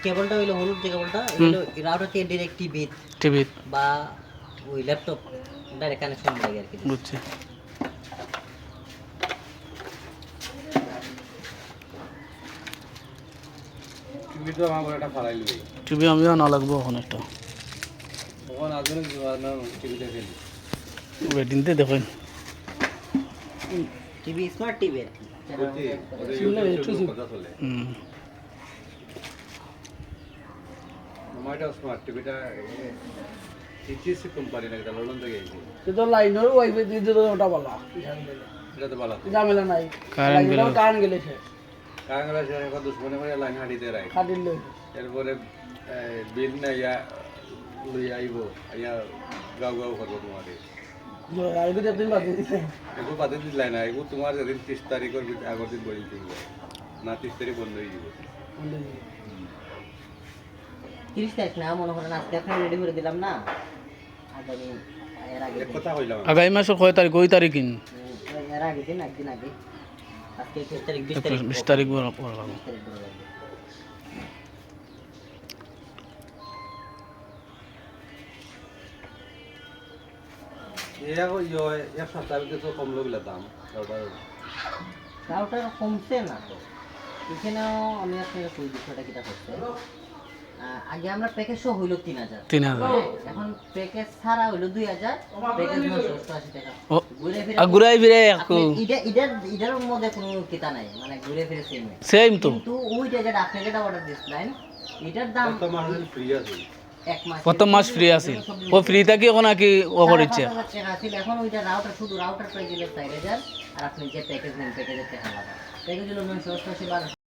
কেবলটা হইলো হলুদ যে কেবলটা হইলো রাউটার থেকে ডাইরেক্ট টিভি বা ওই ল্যাপটপ ডাইরেক্ট কানেকশন লাগে আর কি। বুঝছি। টিভি তো আমার একটা ফালাই লই টিভি আমিও না লাগবো এখন একটা তখন আধুনিক না টিভিতে খেলি ওয়েটিংতে দেখেন টিভি স্মার্ট টিভি আর কি। বুঝছি ওদের ইউটিউব কথা চলে আমারটা স্মার্ট টিভিটা টিটিসি কোম্পানি না এটা লন্ডন থেকে এসেছে তো লাইনের ওয়াইফাই দিয়ে দিলে ওটা ভালো এটা তো ভালো ঝামেলা নাই কারেন্ট গেল কারেন্ট গেলে সে কাঙ্গালা শহরে কত দুশ্মনে করে লাইন হাঁটিতে রাখ কাটিল লই এরপরে বিল না ইয়া লই আইব ইয়া গাও গাও করবো তোমারে আর কি দিন বাদ দিতে এগুলো বাদে দিলাই না এগুলো তোমার যেদিন 30 তারিখের আগের দিন বলি দিব না 30 তারিখ বন্ধ হয়ে যাব 30 তারিখ না মনে করেন আজকে আপনি রেডি করে দিলাম না আগামী এর আগে এক কথা কইলাম আগামী মাসের কয় তারিখ ওই তারিখ কিন এর আগে দিন একদিন আগে আজকে 21 তারিখ 20 তারিখ 20 তারিখ পর লাগবে 20 তারিখ করে লাগবে। এক সপ্তাহে তো কম লাগলে দাম রাউটার কমছে না তো এখানেও আমি আপনাকে কই বিষয়টা কিটা করছে আগে আমরা প্যাকেজ সহ হইলো 3000 এখন প্যাকেজ ছাড়া হইলো 2000 প্যাকেজ 988 টাকা ও ঘুরে ফিরে ঘুরাই ফিরে ইটার মধ্যে কোনো কিতা নাই মানে ঘুরে ফিরে সেম তো কিন্তু ওইটা যেটা আপনি যেটা অর্ডার দিছিলেন এটার দাম কত মাস ফ্রি আছে এক মাস প্রথম মাস ফ্রি আছে ও ফ্রি থাকি এখন নাকি ও করেছে 5000 টাকা আছিল এখন ওইটা রাউটার শুধু রাউটার প্রাইস দিলে 4000 আর আপনি যে প্যাকেজ নেন প্যাকেজের টাকা লাগা প্যাকেজ হলো 988 12